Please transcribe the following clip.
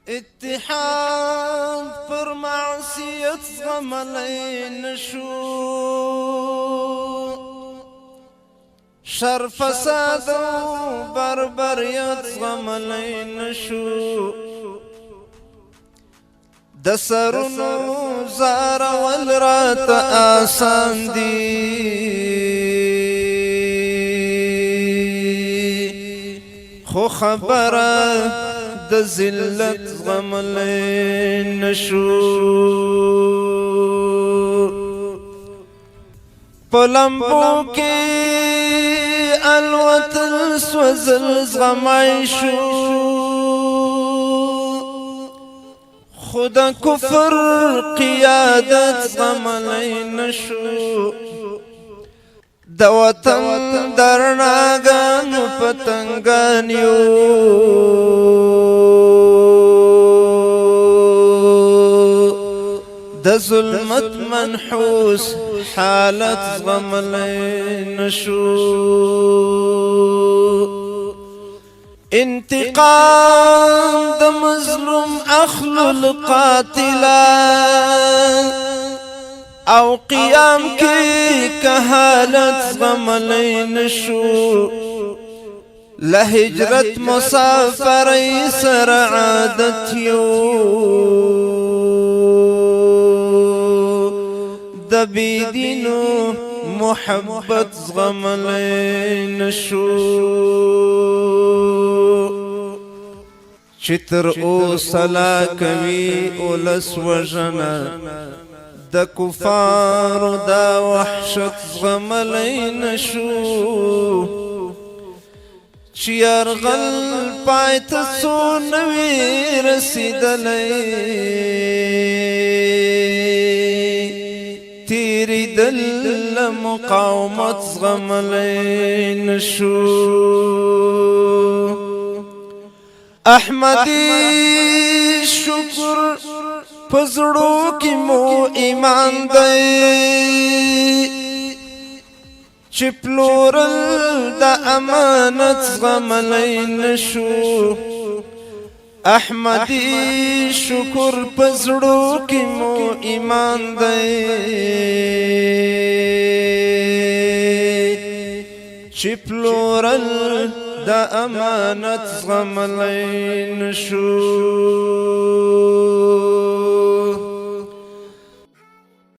اتحاد پر معصیت زغملی نشو، شر فساد و بربریت زغملی نشو، د سرونو زارول راته آسان دي، خو خبره د ذلت زغملی نشو. په لمبو کې الوتل سوځل زغمی شو، خو د کفر قیادت زغملی نشو، د وطن د رڼاګانو پتنګان یو، د ظلمت منحوس حالت زغملی نشو. انتقام د مظلوم اخلو القاتلان، او قیام کی کهالت زغملی نشو، لهجرت مسافری سر عادت یو، د بیدینو محبت زغملی نشو. چې تر اوسه لا کوي اولس وژنه، د کفارو دا وحشت زغملی نشو، چې یرغل پای ته څو نوي رسیدلی، تیریدل له مقاومت زغملی نشو. احمدی شکر پزړو کې مو ایمان دی، چې پلورل د امانت زغملی نشو. احمدی شکر پزړو کې مو ایمان دی، چې پلورل د امانت زغملی نشو.